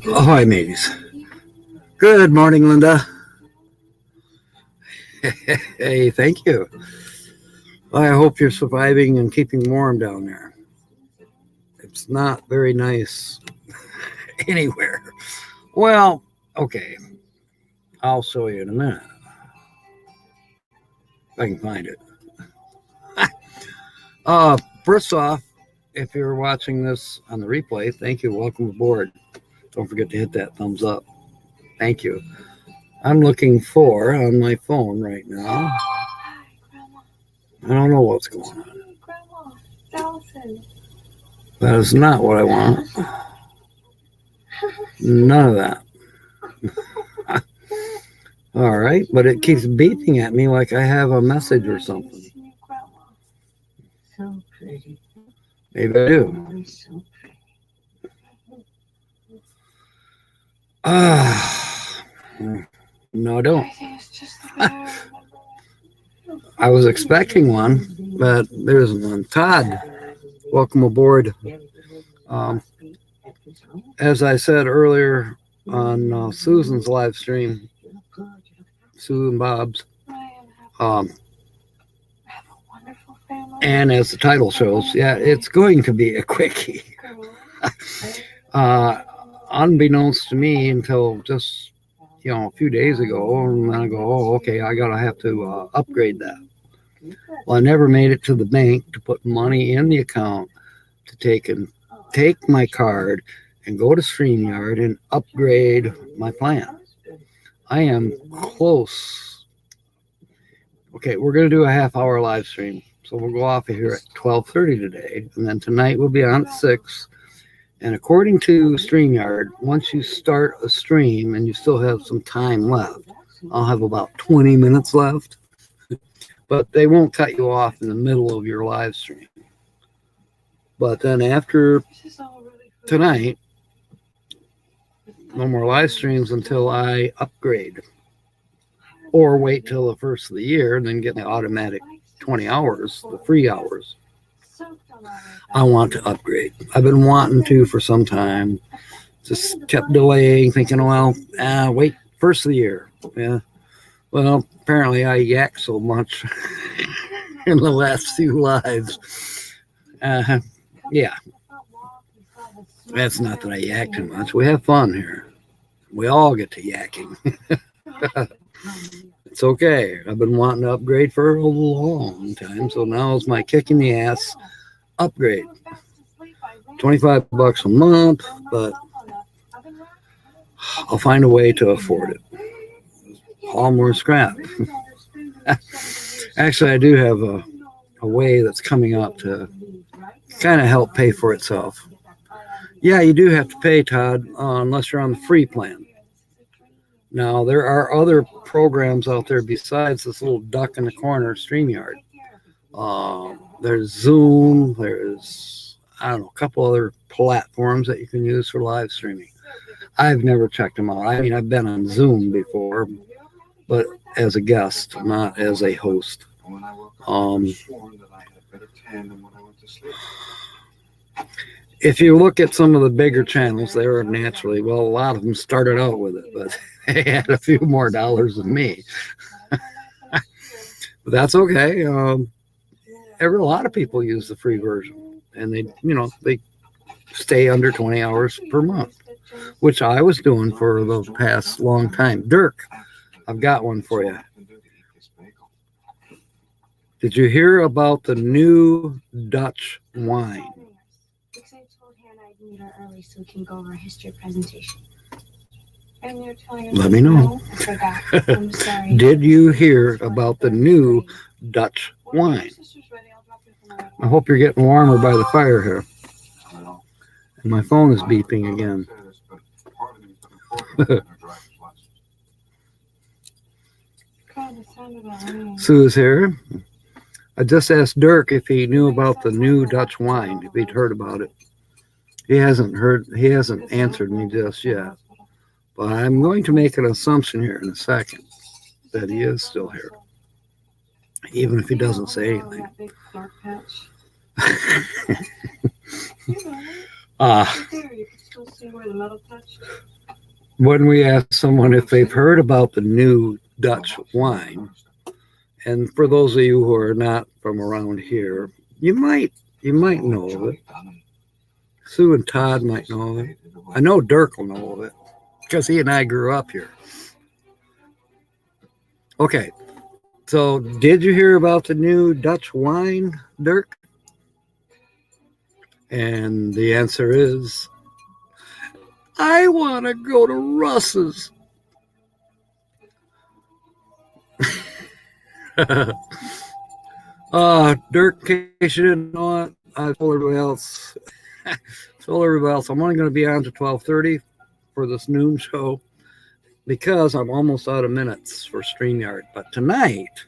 Ahoy, mateys. Good morning, Linda. Hey, thank you. I hope you're surviving and keeping warm down there. It's not very nice anywhere. Well, okay. I'll show you in a minute. If I can find it. First off, if you're watching this on the replay, thank you. Welcome aboard. Don't forget to hit that thumbs up. Thank you. I'm looking for on my phone right now. I don't know what's going on. That is not what I want. None of that. All right, but it keeps beeping at me like I have a message or something. So pretty. Maybe I do. So pretty. No, I don't. I was expecting one, but there isn't one. Todd, welcome aboard. As I said earlier on Susan's live stream, Sue and Bob's, and as the title shows, yeah, it's going to be a quickie. Unbeknownst to me until just, a few days ago, and I go, oh, okay, I gotta have to upgrade that. Well, I never made it to the bank to put money in the account to take my card and go to StreamYard and upgrade my plan. I am close. Okay, we're going to do a half-hour live stream. So we'll go off of here at 12:30 today. And then tonight we'll be on at 6. And according to StreamYard, once you start a stream and you still have some time left, I'll have about 20 minutes left. But they won't cut you off in the middle of your live stream. But then after tonight, no more live streams until I upgrade. Or wait till the first of the year and then get the automatic 20 hours, the free hours. I want to upgrade. I've been wanting to for some time. Just kept delaying, thinking, well, wait, first of the year. Yeah. Well, apparently I yak so much in the last few lives. Yeah. That's not that I yak too much. We have fun here. We all get to yakking. It's okay. I've been wanting to upgrade for a long time, so now is my kick in the ass upgrade. $25 a month, but I'll find a way to afford it. All more scrap. Actually, I do have a way that's coming up to kind of help pay for itself. Yeah, you do have to pay, Todd, unless you're on the free plan. Now, there are other programs out there besides this little duck in the corner, StreamYard. There's Zoom. There's, a couple other platforms that you can use for live streaming. I've never checked them out. I mean, I've been on Zoom before, but as a guest, not as a host. If you look at some of the bigger channels, they were naturally, well, a lot of them started out with it, but they had a few more dollars than me. But that's okay. A lot of people use the free version, and they stay under 20 hours per month, which I was doing for the past long time. Dirk, I've got one for you. Did you hear about the new Dutch wine? Early so we can go over a history presentation. And you're telling us let me know. I'm sorry. Did you hear about the new Dutch wine? I hope you're getting warmer by the fire here. And my phone is beeping again. Sue's here. I just asked Dirk if he knew about the new Dutch wine, if he'd heard about it. He hasn't answered me just yet. But I'm going to make an assumption here in a second that he is still here. Even if he doesn't say anything. There, you can still see where the metal touched. When we ask someone if they've heard about the new Dutch wine, and for those of you who are not from around here, you might know of it. Sue and Todd might know of it. I know Dirk will know of it because he and I grew up here. Okay, so did you hear about the new Dutch wine, Dirk? And the answer is, I want to go to Russ's. Dirk, in case you didn't know it, I told everybody else. I'm only going to be on to 12:30 for this noon show because I'm almost out of minutes for StreamYard. But tonight,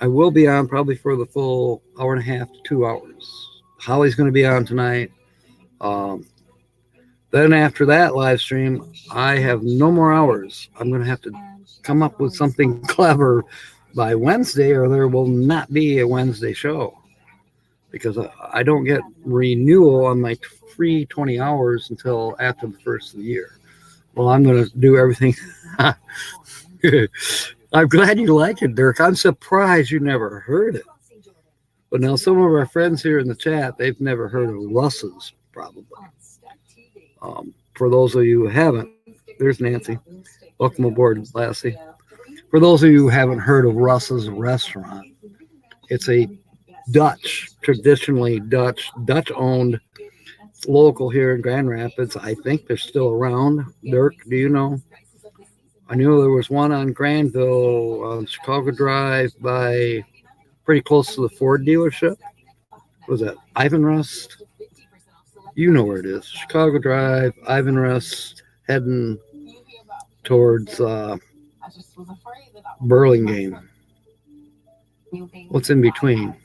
I will be on probably for the full hour and a half to 2 hours. Holly's going to be on tonight. Then after that live stream, I have no more hours. I'm going to have to come up with something clever by Wednesday, or there will not be a Wednesday show because I don't get renewal on my free 20 hours until after the first of the year. Well, I'm going to do everything. I'm glad you like it, Dirk. I'm surprised you never heard it. But now some of our friends here in the chat, they've never heard of Russ's, probably. For those of you who haven't, there's Nancy. Welcome aboard, Lassie. For those of you who haven't heard of Russ's restaurant, it's a traditionally Dutch-owned, local here in Grand Rapids. I think they're still around. Dirk, do you know? I knew there was one on Granville on Chicago Drive by pretty close to the Ford dealership. Was that Ivan Rust? You know where it is. Chicago Drive, Ivan Rust, heading towards Burlingame. What's in between?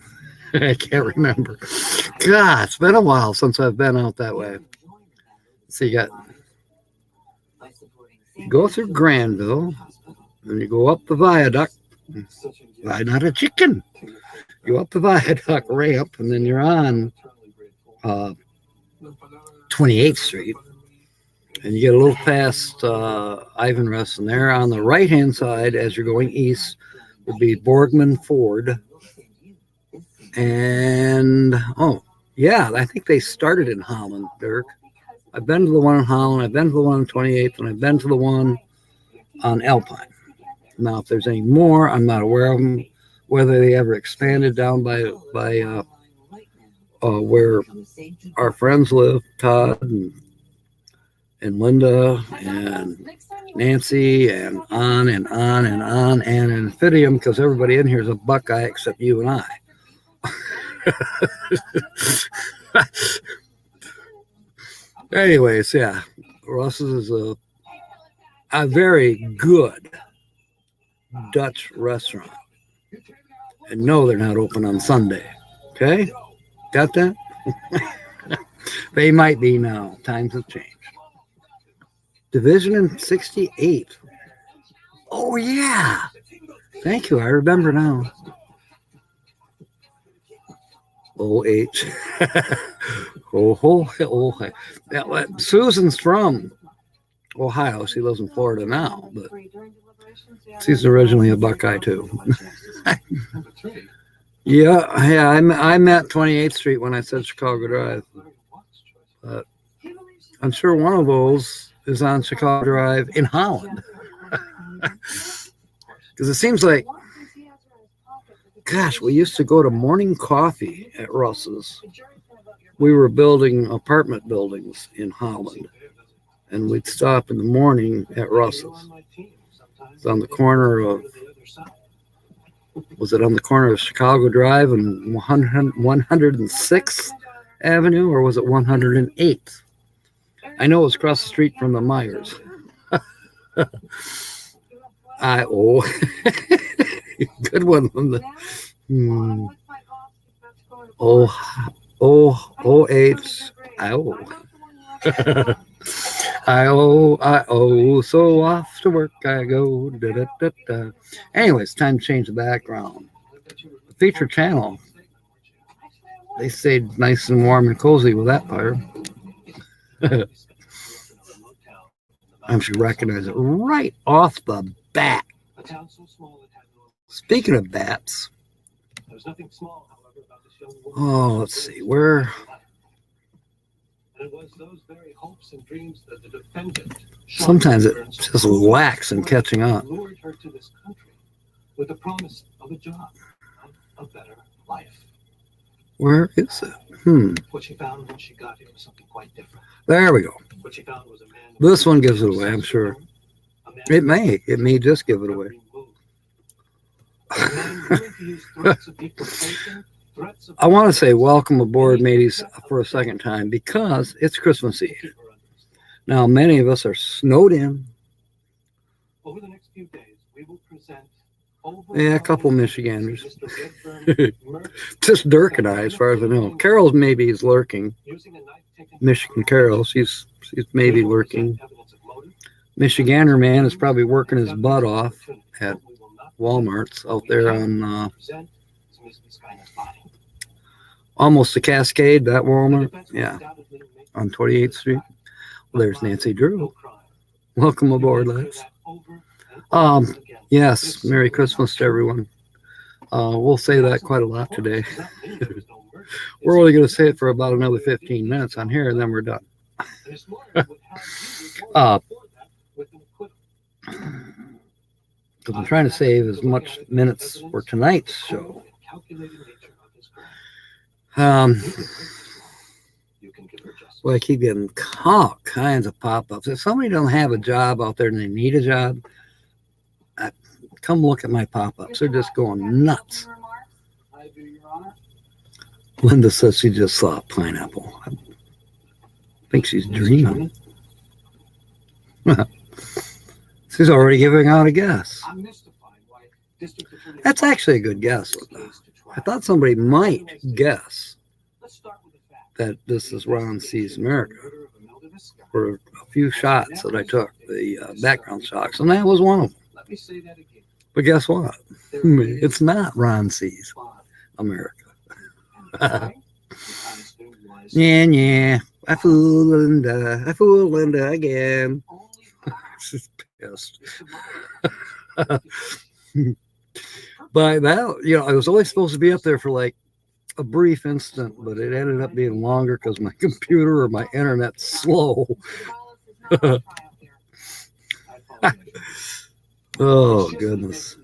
I can't remember. God, it's been a while since I've been out that way. So you go through Granville, and you go up the viaduct. Why not a chicken? You go up the viaduct ramp, and then you're on 28th Street, and you get a little past Ivan Rust, and there on the right-hand side, as you're going east, would be Borgman Ford. And, oh, yeah, I think they started in Holland, Dirk. I've been to the one in Holland, I've been to the one on 28th, and I've been to the one on Alpine. Now, if there's any more, I'm not aware of them, whether they ever expanded down by where our friends live, Todd and Linda and Nancy, and on and on and on, and Infidium, because everybody in here is a Buckeye except you and I. Anyways, yeah, Russ's is a very good Dutch restaurant. And no, they're not open on Sunday. Okay? Got that? They might be now. Times have changed. Division in 68. Oh, yeah. Thank you. I remember now. OH. Oh. Yeah, Susan's from Ohio. She lives in Florida now, but she's originally a Buckeye too. Yeah, I'm at 28th Street when I said Chicago Drive. But I'm sure one of those is on Chicago Drive in Holland. Because it seems like, gosh, we used to go to morning coffee at Russ's. We were building apartment buildings in Holland, and we'd stop in the morning at Russ's. It's on the corner of, was it on the corner of Chicago Drive and 106th Avenue, or was it 108th? I know it was across the street from the Myers. Good one from the I-O, so off to work I go. Da, da, da, da. Anyways, time to change the background. The feature channel, they stayed nice and warm and cozy with that fire. I'm sure recognize it right off the bat. Speaking of bats, oh, let's see, where? Sometimes it just lacks in catching up. With the promise of a job, a better life. Where is it? What she found when she got here was something quite different. There we go. What she found was a man. This one gives it away, I'm sure. It may just give it away. I want to say welcome aboard, mateys, for a second time because it's Christmas Eve. Now, many of us are snowed in. Over the next few days, we will present. Yeah, a couple Michiganders. Just Dirk and I, as far as I know. Carol's maybe is lurking. Michigan Carol, she's maybe lurking. Michigander man is probably working his butt off at Walmart's out there on almost the Cascade, that Walmart. Yeah, on 28th Street. Well, there's Nancy Drew. Welcome aboard, lads. Yes, Merry Christmas to everyone. We'll say that quite a lot today. We're only going to say it for about another 15 minutes on here, and then we're done. Because I'm trying to save as much minutes for tonight's show. Well, I keep getting all kinds of pop-ups. If somebody don't have a job out there and they need a job, come look at my pop-ups. They're just going nuts. Linda says she just saw a pineapple. I think she's dreaming. She's already giving out a guess. That's actually a good guess, Linda. I thought somebody might guess that this is Ron C's America for a few shots that I took, the background shots, and that was one of them. But guess what? It's not Ron C's America. Yeah. I fooled Linda again. She's pissed. By that, I was only supposed to be up there for like a brief instant, but it ended up being longer because my computer or my internet's slow. Oh, goodness.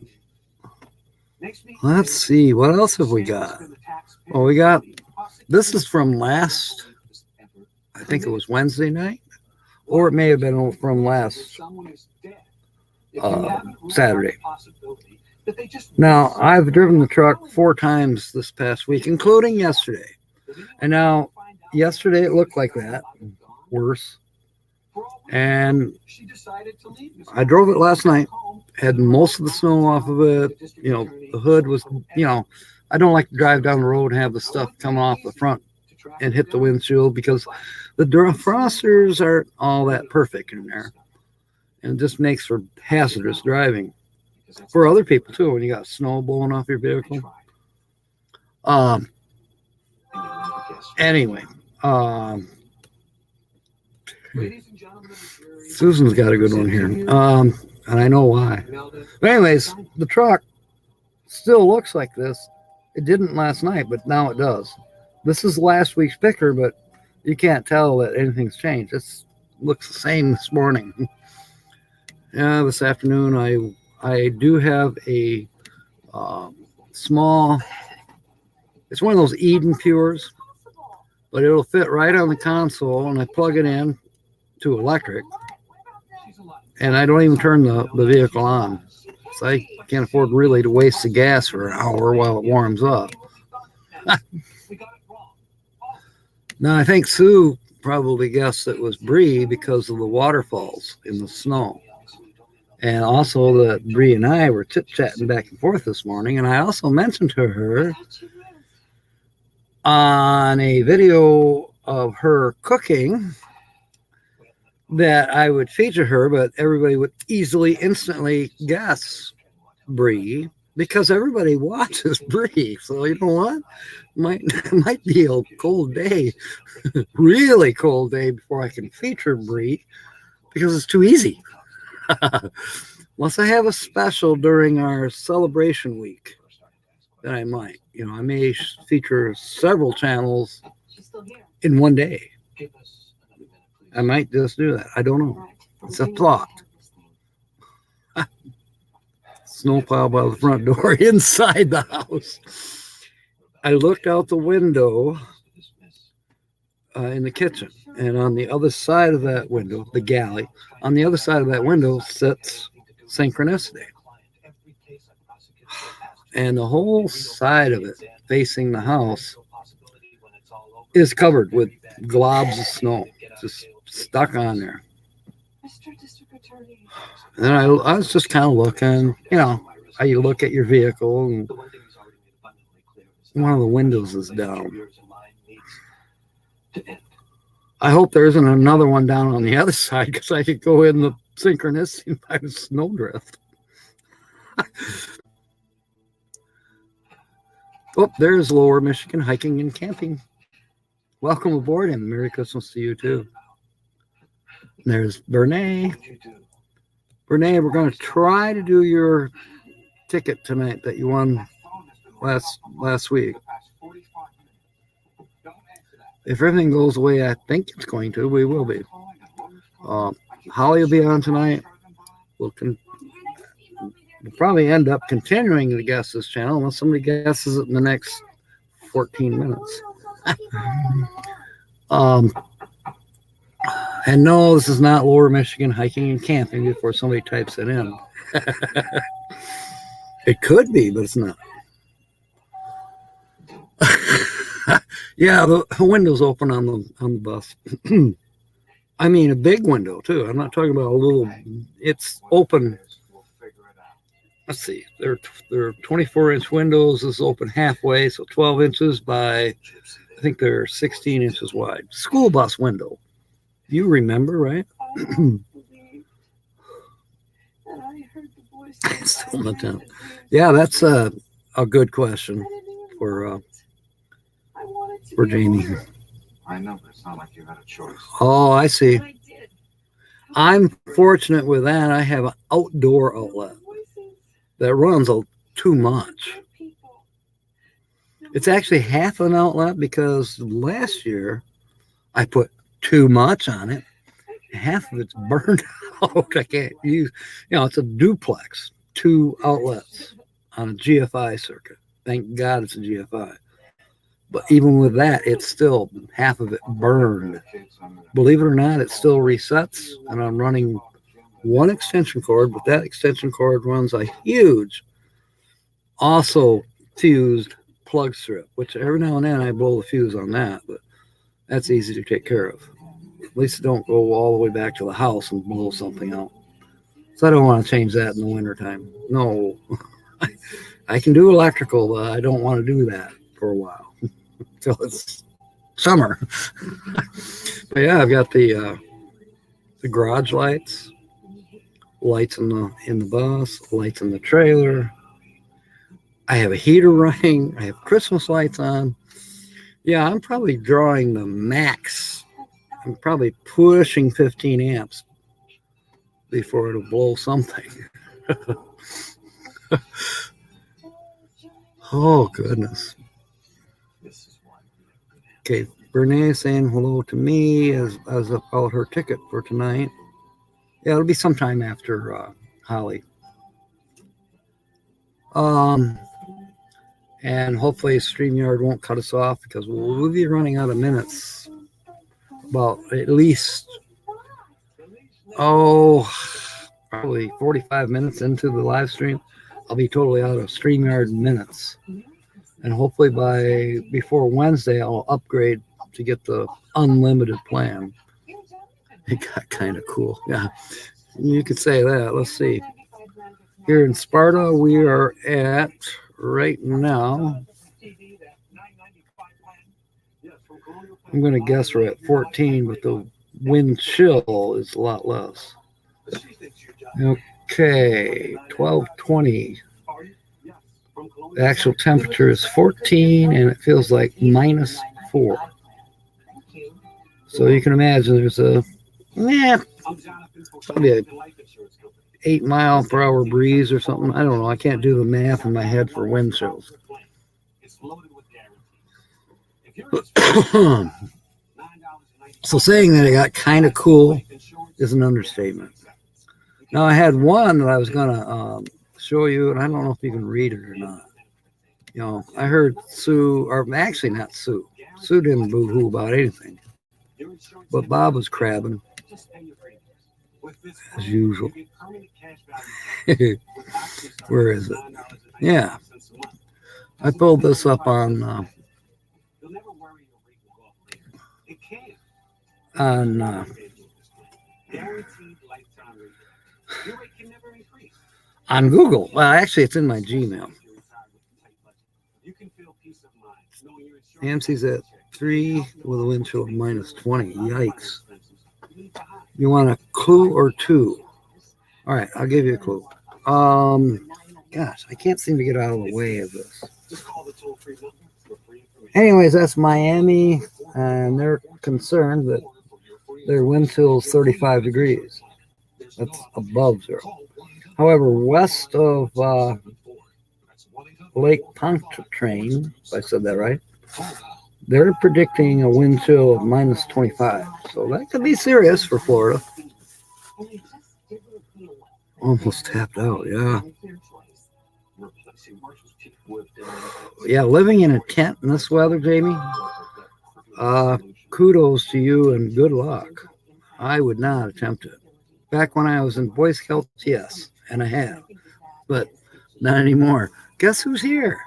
Let's see. What else have we got? Oh, this is from last, I think it was Wednesday night, or it may have been from last Saturday. Now, I've driven the truck 4 times this past week, including yesterday. And now, yesterday it looked like that, worse. And I drove it last night, had most of the snow off of it. The hood was, I don't like to drive down the road and have the stuff come off the front and hit the windshield because the defrosters aren't all that perfect in there. And it just makes for hazardous driving for other people too when you got snow blowing off your vehicle. Anyway, Susan's got a good one here, and I know why. But anyways, the truck still looks like this. It didn't last night, but now it does. This is last week's picker, but you can't tell that anything's changed. It looks the same this morning. Yeah, this afternoon I do have a small, it's one of those Eden Pures, but it'll fit right on the console, and I plug it in to electric, and I don't even turn the vehicle on. So I can't afford really to waste the gas for an hour while it warms up. Now, I think Sue probably guessed it was Bree because of the waterfalls in the snow. And also that Bree and I were chit-chatting back and forth this morning, and I also mentioned to her on a video of her cooking that I would feature her, but everybody would instantly guess Bree. because everybody watches Bree. So you know what? Might be a cold day, really cold day before I can feature Bree because it's too easy. Unless I have a special during our celebration week, then I might. You know, I may feature several channels She's still here. in one day. Give us another minute, please. I might just do that. I don't know. Right. It's a thought. Snowplow by the front door inside the house. I looked out the window in the kitchen, and on the other side of that window, the galley, on the other side of that window sits Synchronicity. And the whole side of it, facing the house, is covered with globs of snow, just stuck on there. Mr. District Attorney. And then I was just kind of looking, you know, how you look at your vehicle, and one of the windows is down. I hope there isn't another one down on the other side, because I could go in the Synchronicity by the snowdrift. Oh, there's Lower Michigan Hiking and Camping. Welcome aboard, and Merry Christmas to you too. There's Bernay. Bernay, we're going to try to do your ticket tonight that you won last week. If everything goes the way I think it's going to, we will be. Holly will be on tonight. We'll probably end up continuing to guess this channel unless somebody guesses it in the next 14 minutes. And no, this is not Lower Michigan Hiking and Camping before somebody types it in. It could be, but it's not. Yeah, the window's open on the bus. I mean, a big window too. I'm not talking about a little. It's open. Let's see. There are 24-inch windows. This is open halfway, so 12 inches by, I think they're 16 inches wide. School bus window. You remember, right? Yeah, that's a good question for Jamie. I know, but it's not like you had a choice. Oh, I see. I'm fortunate with that. I have an outdoor outlet that runs too much. It's actually half an outlet because last year I put too much on it. Half of it's burned out. I can't use, it's a duplex, 2 outlets on a GFI circuit. Thank God it's a GFI. But even with that, it's still half of it burned. Believe it or not, it still resets, and I'm running one extension cord, but that extension cord runs a huge, also fused plug strip, which every now and then I blow the fuse on that, but that's easy to take care of. At least don't go all the way back to the house and blow something out. So I don't want to change that in the wintertime. No, I can do electrical, but I don't want to do that for a while until it's summer. But yeah, I've got the garage lights in the bus, lights in the trailer. I have a heater running. I have Christmas lights on. Yeah, I'm probably drawing the max. I'm probably pushing 15 amps before it'll blow something. Oh, goodness. Okay, Bernay saying hello to me as about her ticket for tonight. Yeah, it'll be sometime after Holly. And hopefully StreamYard won't cut us off because we'll be running out of minutes. About at least, probably 45 minutes into the live stream, I'll be totally out of StreamYard minutes. And hopefully before Wednesday, I'll upgrade to get the unlimited plan. It got kind of cool. Yeah, you could say that. Let's see. Here in Sparta, we are at right now. I'm going to guess we're at 14, but the wind chill is a lot less. Okay, 1220. The actual temperature is 14 and it feels like -4. So you can imagine there's probably a 8-mile-per-hour breeze or something. I don't know. I can't do the math in my head for wind chills. So saying that it got kind of cool is an understatement. Now I had one that I was gonna show you, and I don't know if you can read it or not. You know, I heard Sue, or actually not Sue. Sue didn't boo-hoo about anything, but Bob was crabbing as usual. Where is it? Yeah, I pulled this up on Google. Well, actually, it's in my Gmail. AMC's at 3 with a wind chill of -20. Yikes. You want a clue or two? All right, I'll give you a clue. Gosh, I can't seem to get out of the way of this. Anyways, that's Miami, and they're concerned that their wind chill is 35 degrees. That's above zero. However, west of Lake Pontchartrain, if I said that right, they're predicting a wind chill of -25. So that could be serious for Florida. Almost tapped out, yeah. Yeah, living in a tent in this weather, Jamie, kudos to you and good luck. I would not attempt it. Back when I was in Boy Scouts, yes, and I have, but not anymore. Guess who's here?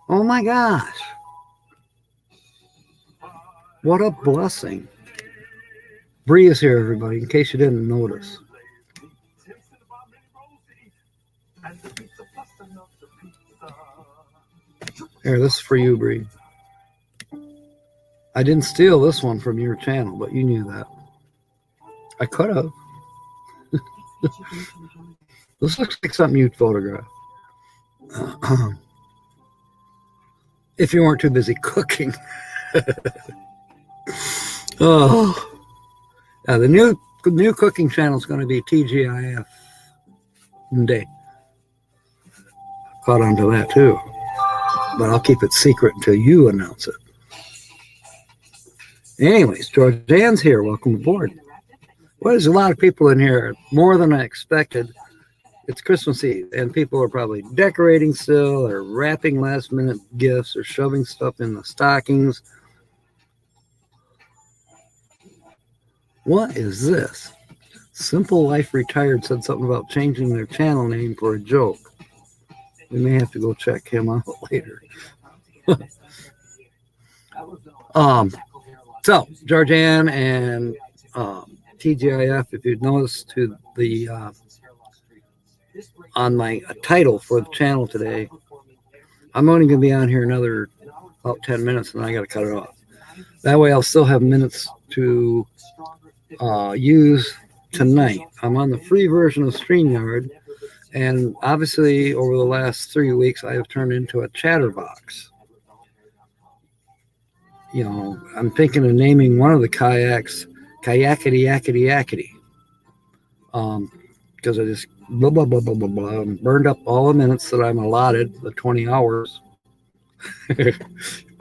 Oh my gosh. What a blessing. Bree is here, everybody, in case you didn't notice. Here, this is for you, Bree. I didn't steal this one from your channel, but you knew that. I could have. This looks like something you'd photograph. If you weren't too busy cooking. Oh. Yeah, the new cooking channel is going to be TGIF Day. Caught on to that too. But I'll keep it secret until you announce it. Anyways, Georgianne's here. Welcome aboard. Well, there's a lot of people in here, more than I expected. It's Christmas Eve, and people are probably decorating still, or wrapping last-minute gifts, or shoving stuff in the stockings. What is this? Simple Life Retired said something about changing their channel name for a joke. We may have to go check him out later. So, Georgianne and TGIF, if you'd noticed to the on my title for the channel today, I'm only going to be on here another about 10 minutes, and I got to cut it off. That way I'll still have minutes to use tonight. I'm on the free version of StreamYard, and obviously over the last 3 weeks I have turned into a chatterbox. You know, I'm thinking of naming one of the kayaks Kayakity Yakity Yakity. Because I just blah, blah, blah, blah, blah, blah, burned up all the minutes that I'm allotted, the 20 hours.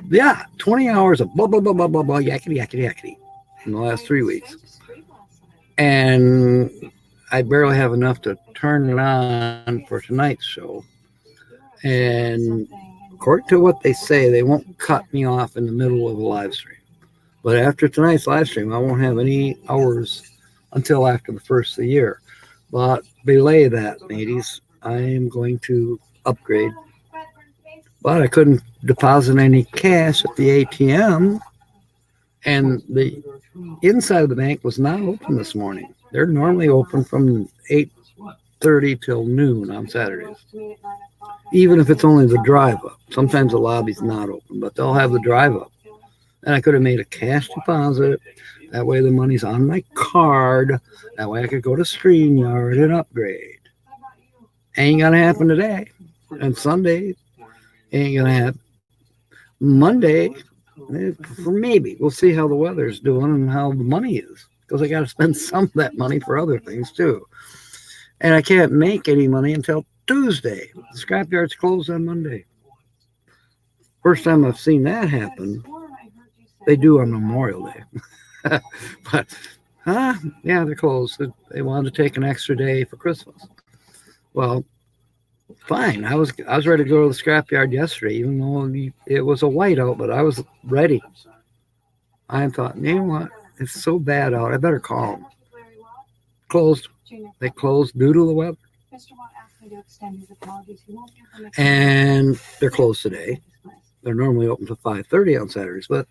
Yeah, 20 hours of blah, blah, blah, blah, blah, blah, yakety, yakety, yakety in the last 3 weeks. And I barely have enough to turn it on for tonight's show. And according to what they say, they won't cut me off in the middle of a live stream. But after tonight's live stream, I won't have any hours until after the first of the year. But belay that, mateys. I am going to upgrade. But I couldn't deposit any cash at the ATM. And the inside of the bank was not open this morning. They're normally open from 8:30 till noon on Saturdays. Even if it's only the drive up. Sometimes the lobby's not open, but they'll have the drive up. And I could have made a cash deposit. That way the money's on my card. That way I could go to StreamYard and upgrade. Ain't gonna happen today. And Sunday ain't gonna happen. Monday, for maybe we'll see how the weather's doing and how the money is, because I got to spend some of that money for other things too. And I can't make any money until Tuesday. The scrapyard's closed on Monday. First time I've seen that happen. They do on Memorial Day. But yeah, they're closed. They wanted to take an extra day for Christmas. Well, fine. I was ready to go to the scrapyard yesterday, even though it was a whiteout, but I was ready. I thought, you know what? It's so bad out. I better call them. Closed. They closed due to the weather. And they're closed today. They're normally open till 5:30 on Saturdays, but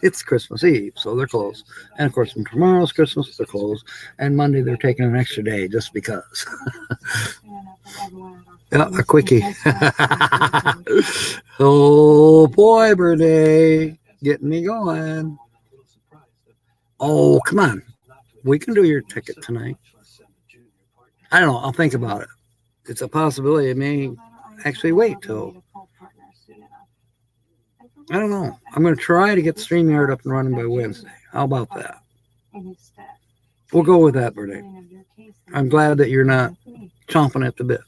it's Christmas Eve, so they're closed. And of course, from tomorrow's Christmas, they're closed. And Monday, they're taking an extra day just because. Yeah, a quickie. Oh boy, birthday, getting me going. Oh, come on. We can do your ticket tonight. I don't know. I'll think about it. It's a possibility. It may actually wait till. I don't know. I'm going to try to get the StreamYard up and running by Wednesday. How about that? We'll go with that, birthday. I'm glad that you're not chomping at the bit.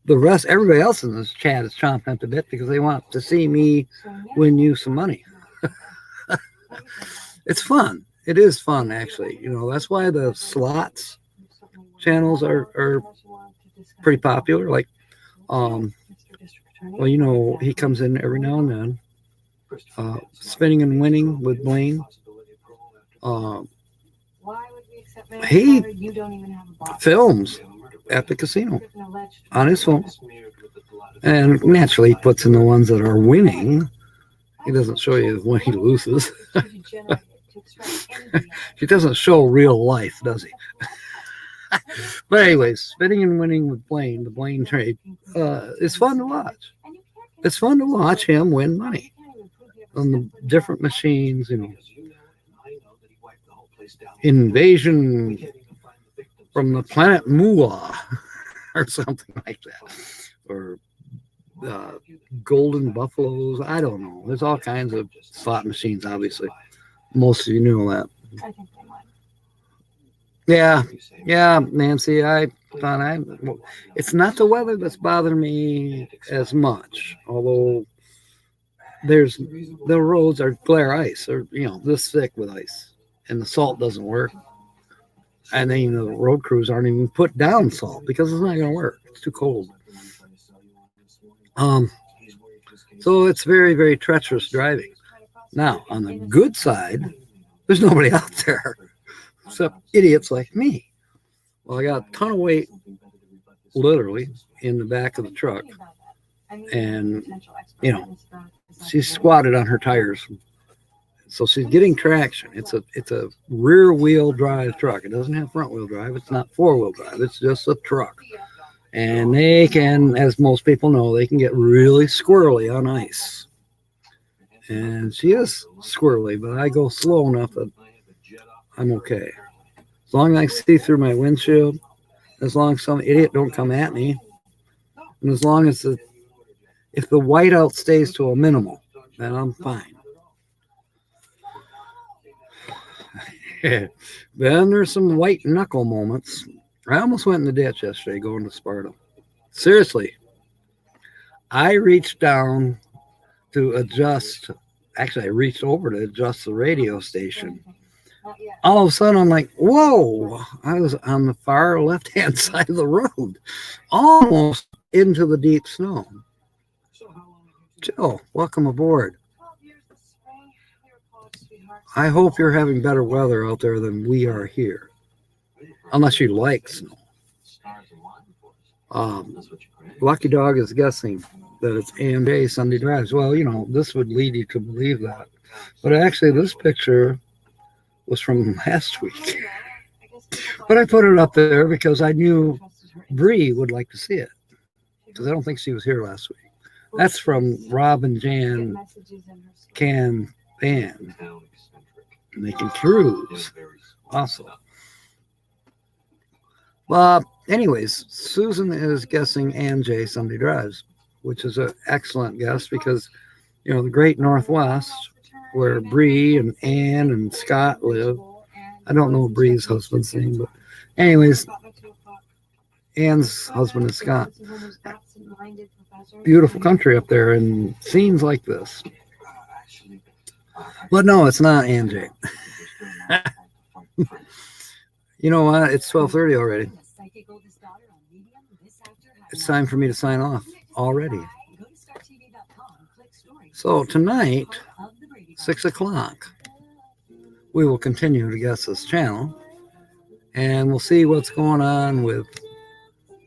The rest, everybody else in this chat is chomping at the bit because they want to see me win you some money. It's fun. It is fun, actually. You know, that's why the slots channels are pretty popular. Like, well, you know, he comes in every now and then. Spinning and Winning with Blaine. He films at the casino on his phone. And naturally, he puts in the ones that are winning. He doesn't show you when he loses. He doesn't show real life, does he? But anyways, Spinning and Winning with Blaine, the Blaine trade, is fun to watch. It's fun to watch him win money on the different machines, you know. Invasion from the planet Moolah or something like that. Or golden buffaloes. I don't know. There's all kinds of slot machines, obviously. Most of you know that. Yeah, Nancy, I thought it's not the weather that's bothering me as much, although the roads are glare ice, or you know, this thick with ice, and the salt doesn't work. And then the road crews aren't even put down salt because it's not going to work. It's too cold. So it's very, very treacherous driving. Now, on the good side, there's nobody out there except idiots like me. Well, I got a ton of weight, literally, in the back of the truck. And, you know, she's squatted on her tires. So she's getting traction. It's a rear wheel drive truck. It doesn't have front wheel drive. It's not 4-wheel drive. It's just a truck. And they can, as most people know, they can get really squirrely on ice. And she is squirrely, but I go slow enough that I'm okay. As long as I see through my windshield, as long as some idiot don't come at me, and as long as if the whiteout stays to a minimal, then I'm fine. Then there's some white knuckle moments. I almost went in the ditch yesterday going to Sparta. Seriously. I reached down to adjust. Actually, I reached over to adjust the radio station. All of a sudden, I'm like, whoa. I was on the far left-hand side of the road, almost into the deep snow. Jill, welcome aboard. I hope you're having better weather out there than we are here. Unless you like snow. Lucky Dog is guessing that it's AMJ Sunday drives. Well, you know, this would lead you to believe that. But actually, this picture was from last week. But I put it up there because I knew Bree would like to see it. Because I don't think she was here last week. That's from Rob and Jan Can Band. And they can cruise also. Well, anyways, Susan is guessing Ann J. Sunday Drives, which is an excellent guess because, the great Northwest, where Bree and Ann and Scott live. I don't know Bree's husband's name, but anyways, Ann's husband is Scott. Beautiful country up there and scenes like this. But no, it's not Ann J. You know what? It's 12:30 already. It's time for me to sign off already. So tonight, 6 o'clock, we will continue to guess this channel. And we'll see what's going on with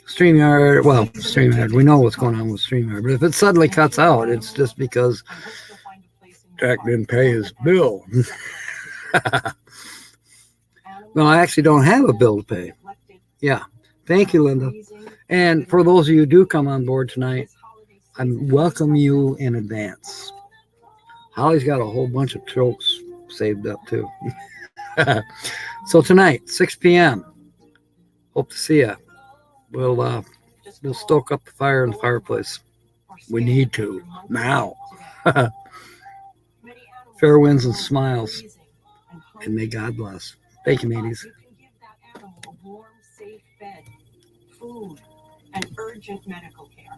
StreamYard. Well, StreamYard, we know what's going on with StreamYard. But if it suddenly cuts out, it's just because Jack didn't pay his bill. No, I actually don't have a bill to pay. Yeah. Thank you, Linda. And for those of you who do come on board tonight, I welcome you in advance. Holly's got a whole bunch of jokes saved up too. So tonight, 6 p.m. Hope to see you. We'll stoke up the fire in the fireplace. We need to now. Fair winds and smiles, and may God bless. Thank you, mateys. You can give that animal a warm, safe bed, food, and urgent medical care.